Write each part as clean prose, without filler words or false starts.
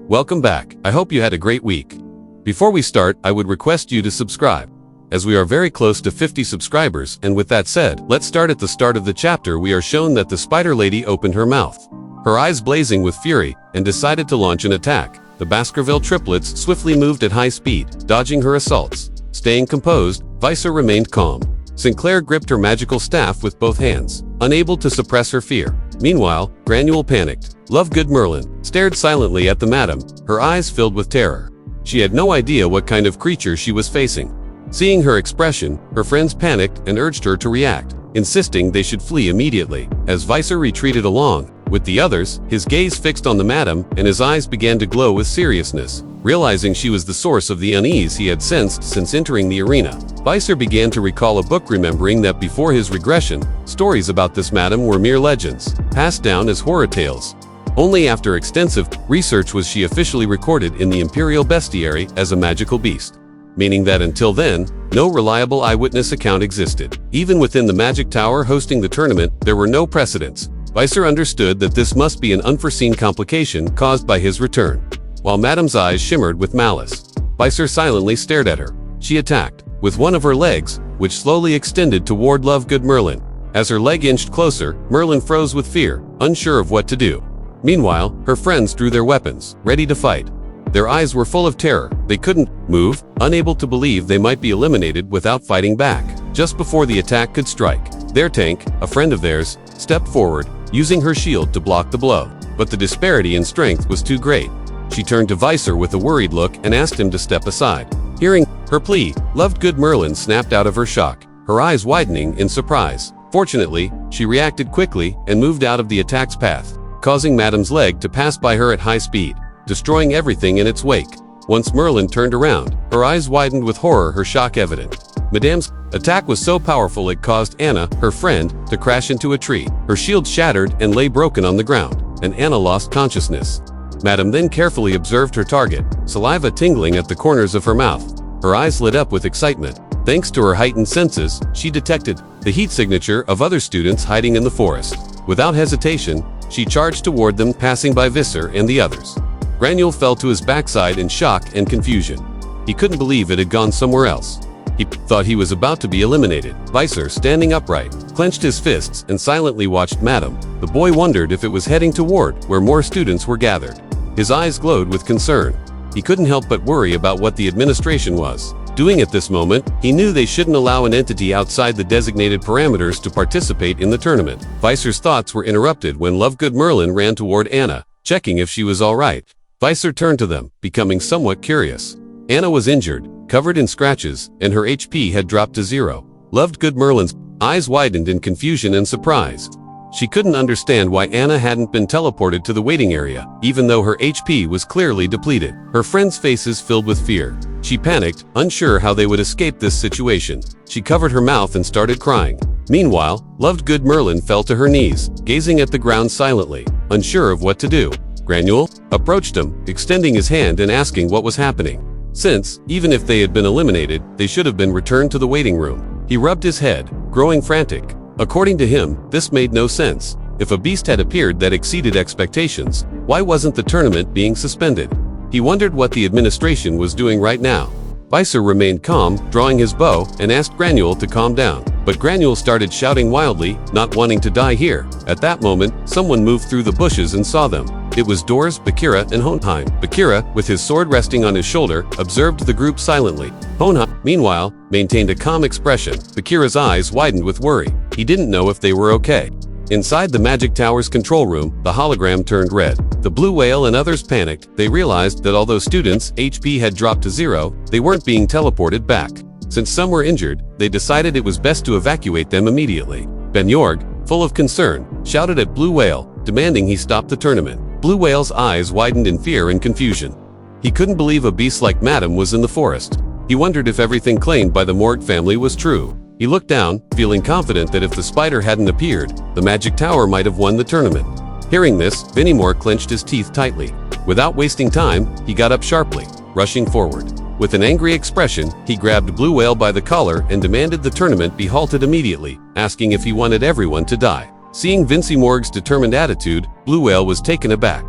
welcome back. I hope you had a great week. Before we start, I would request you to subscribe, as we are very close to 50 subscribers, and with that said, let's start at the start of the chapter. We are shown that the spider lady opened her mouth, her eyes blazing with fury, and decided to launch an attack. The Baskerville triplets swiftly moved at high speed, dodging her assaults. Staying composed, Visor remained calm. Sinclair gripped her magical staff with both hands, unable to suppress her fear. Meanwhile, Granule panicked. Lovegood Merlin stared silently at the madam, her eyes filled with terror. She had no idea what kind of creature she was facing. Seeing her expression, her friends panicked and urged her to react, insisting they should flee immediately. As Visor retreated along with the others, his gaze fixed on the madam, and his eyes began to glow with seriousness. Realizing she was the source of the unease he had sensed since entering the arena, Visor began to recall a book, remembering that before his regression, stories about this madam were mere legends, passed down as horror tales. Only after extensive research was she officially recorded in the Imperial Bestiary as a magical beast, meaning that until then, no reliable eyewitness account existed. Even within the Magic Tower hosting the tournament, there were no precedents. Visor understood that this must be an unforeseen complication caused by his return. While Madam's eyes shimmered with malice, Visor silently stared at her. She attacked with one of her legs, which slowly extended toward Lovegood Merlin. As her leg inched closer, Merlin froze with fear, unsure of what to do. Meanwhile, her friends drew their weapons, ready to fight. Their eyes were full of terror. They couldn't move, unable to believe they might be eliminated without fighting back. Just before the attack could strike, their tank, a friend of theirs, stepped forward, using her shield to block the blow. But the disparity in strength was too great. She turned to Visor with a worried look and asked him to step aside. Hearing her plea, Lovegood Merlin snapped out of her shock, her eyes widening in surprise. Fortunately, she reacted quickly and moved out of the attack's path, causing Madam's leg to pass by her at high speed, destroying everything in its wake. Once Merlin turned around, her eyes widened with horror, her shock evident. Madame's attack was so powerful it caused Anna, her friend, to crash into a tree. Her shield shattered and lay broken on the ground, and Anna lost consciousness. Madame then carefully observed her target, saliva tingling at the corners of her mouth. Her eyes lit up with excitement. Thanks to her heightened senses, she detected the heat signature of other students hiding in the forest. Without hesitation, she charged toward them, passing by Visor and the others. Granule fell to his backside in shock and confusion. He couldn't believe it had gone somewhere else. He thought he was about to be eliminated. Visor, standing upright, clenched his fists and silently watched Madame. The boy wondered if it was heading toward where more students were gathered. His eyes glowed with concern. He couldn't help but worry about what the administration was doing at this moment. He knew they shouldn't allow an entity outside the designated parameters to participate in the tournament. Visor's thoughts were interrupted when Lovegood Merlin ran toward Anna, checking if she was all right. Visor turned to them, becoming somewhat curious. Anna was injured, covered in scratches, and her HP had dropped to 0. Lovegood Merlin's eyes widened in confusion and surprise. She couldn't understand why Anna hadn't been teleported to the waiting area, even though her HP was clearly depleted. Her friends' faces filled with fear. She panicked, unsure how they would escape this situation. She covered her mouth and started crying. Meanwhile, Lovegood Merlin fell to her knees, gazing at the ground silently, unsure of what to do. Granule approached him, extending his hand and asking what was happening, since, even if they had been eliminated, they should have been returned to the waiting room. He rubbed his head, growing frantic. According to him, this made no sense. If a beast had appeared that exceeded expectations, why wasn't the tournament being suspended? He wondered what the administration was doing right now. Visor remained calm, drawing his bow, and asked Granule to calm down. But Granule started shouting wildly, not wanting to die here. At that moment, someone moved through the bushes and saw them. It was Doors, Bakira, and Hound. Bakira, with his sword resting on his shoulder, observed the group silently. Hound, meanwhile, maintained a calm expression. Bakira's eyes widened with worry. He didn't know if they were okay. Inside the Magic Tower's control room, the hologram turned red. The blue whale and others panicked. They realized that although students' HP had dropped to 0, they weren't being teleported back. Since some were injured, they decided it was best to evacuate them immediately. Ben Yorg, full of concern, shouted at Blue Whale, demanding he stop the tournament. Blue Whale's eyes widened in fear and confusion. He couldn't believe a beast like Madame was in the forest. He wondered if everything claimed by the Morg family was true. He looked down, feeling confident that if the spider hadn't appeared, the Magic Tower might have won the tournament. Hearing this, Vinimore clenched his teeth tightly. Without wasting time, he got up sharply, rushing forward. With an angry expression, he grabbed Blue Whale by the collar and demanded the tournament be halted immediately, asking if he wanted everyone to die. Seeing Vincy Morg's determined attitude, Blue Whale was taken aback.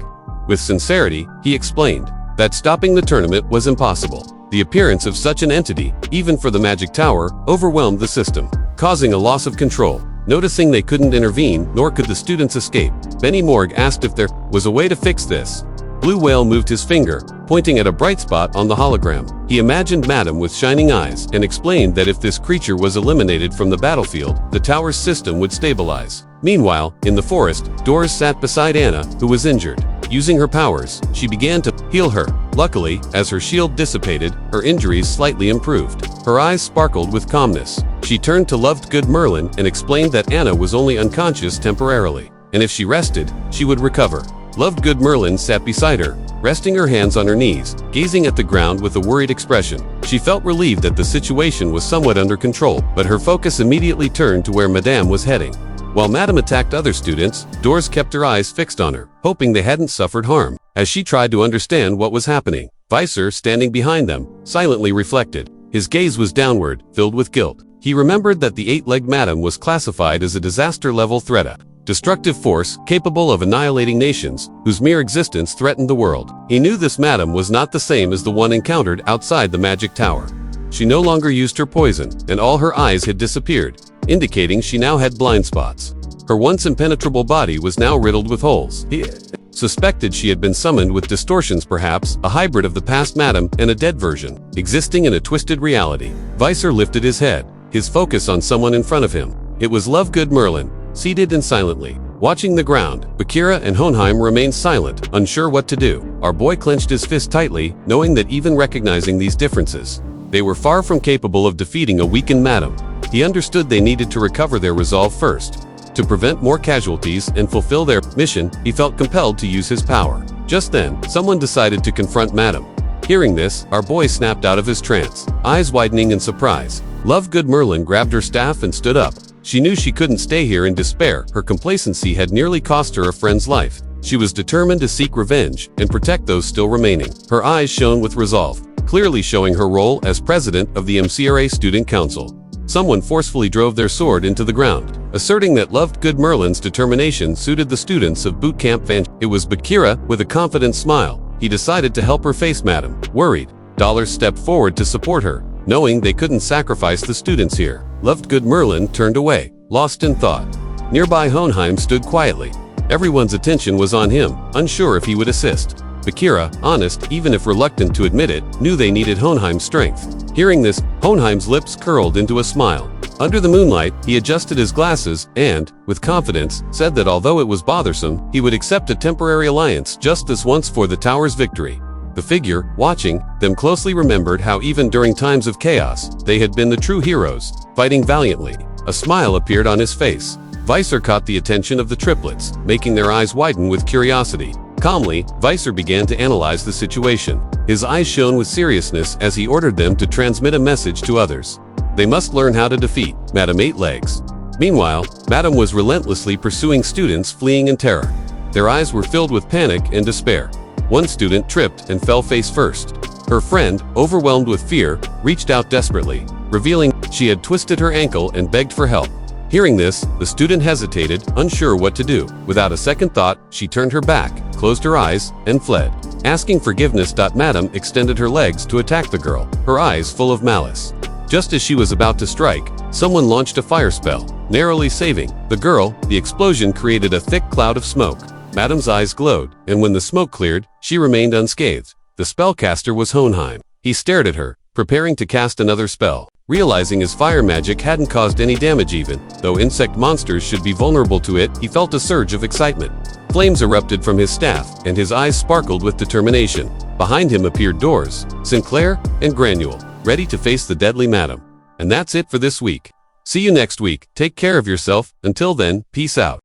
With sincerity, he explained that stopping the tournament was impossible. The appearance of such an entity, even for the magic tower, overwhelmed the system, causing a loss of control. Noticing they couldn't intervene, nor could the students escape, Benny Morg asked if there was a way to fix this. Blue Whale moved his finger, pointing at a bright spot on the hologram. He imagined Madam with shining eyes and explained that if this creature was eliminated from the battlefield, the tower's system would stabilize. Meanwhile, in the forest, Doris sat beside Anna, who was injured. Using her powers, she began to heal her. Luckily, as her shield dissipated, her injuries slightly improved. Her eyes sparkled with calmness. She turned to Loved Good Merlin and explained that Anna was only unconscious temporarily, and if she rested, she would recover. Loved Good Merlin sat beside her, resting her hands on her knees, gazing at the ground with a worried expression. She felt relieved that the situation was somewhat under control, but her focus immediately turned to where Madame was heading. While Madame attacked other students, Doris kept her eyes fixed on her, hoping they hadn't suffered harm. As she tried to understand what was happening, Visor, standing behind them, silently reflected. His gaze was downward, filled with guilt. He remembered that the eight-legged Madame was classified as a disaster-level threat, a destructive force capable of annihilating nations, whose mere existence threatened the world. He knew this Madame was not the same as the one encountered outside the magic tower. She no longer used her poison, and all her eyes had disappeared, indicating she now had blind spots. Her once impenetrable body was now riddled with holes. He suspected she had been summoned with distortions, perhaps a hybrid of the past Madame and a dead version, existing in a twisted reality. Visor lifted his head, his focus on someone in front of him. It was Lovegood Merlin, seated and silently watching the ground. Bakira and Hohenheim remained silent, unsure what to do. Our boy clenched his fist tightly, knowing that even recognizing these differences, they were far from capable of defeating a weakened Madame. He understood they needed to recover their resolve first. To prevent more casualties and fulfill their mission, he felt compelled to use his power. Just then, someone decided to confront Madame. Hearing this, our boy snapped out of his trance, eyes widening in surprise. Lovegood Merlin grabbed her staff and stood up. She knew she couldn't stay here in despair. Her complacency had nearly cost her a friend's life. She was determined to seek revenge and protect those still remaining. Her eyes shone with resolve, clearly showing her role as president of the MCRA Student Council. Someone forcefully drove their sword into the ground, asserting that Lovegood Merlin's determination suited the students of Boot Camp Van. It was Bakira, with a confident smile. He decided to help her face Madame. Worried, Dollars stepped forward to support her, knowing they couldn't sacrifice the students here. Lovegood Merlin turned away, lost in thought. Nearby Hohenheim stood quietly. Everyone's attention was on him, unsure if he would assist. Bakira, honest, even if reluctant to admit it, knew they needed Hohenheim's strength. Hearing this, Hohenheim's lips curled into a smile. Under the moonlight, he adjusted his glasses and, with confidence, said that although it was bothersome, he would accept a temporary alliance just this once for the tower's victory. The figure, watching them closely, remembered how even during times of chaos, they had been the true heroes, fighting valiantly. A smile appeared on his face. Visor caught the attention of the triplets, making their eyes widen with curiosity. Calmly, Visor began to analyze the situation. His eyes shone with seriousness as he ordered them to transmit a message to others. They must learn how to defeat Madame Eightlegs. Meanwhile, Madame was relentlessly pursuing students fleeing in terror. Their eyes were filled with panic and despair. One student tripped and fell face first. Her friend, overwhelmed with fear, reached out desperately, revealing she had twisted her ankle and begged for help. Hearing this, the student hesitated, unsure what to do. Without a second thought, she turned her back, closed her eyes, and fled. Asking forgiveness, Madame extended her legs to attack the girl, her eyes full of malice. Just as she was about to strike, someone launched a fire spell, narrowly saving the girl. The explosion created a thick cloud of smoke. Madame's eyes glowed, and when the smoke cleared, she remained unscathed. The spellcaster was Hohenheim. He stared at her, preparing to cast another spell. Realizing his fire magic hadn't caused any damage, even though insect monsters should be vulnerable to it, he felt a surge of excitement. Flames erupted from his staff, and his eyes sparkled with determination. Behind him appeared Doors, Sinclair, and Granule, ready to face the deadly Madame. And that's it for this week. See you next week. Take care of yourself. Until then, peace out.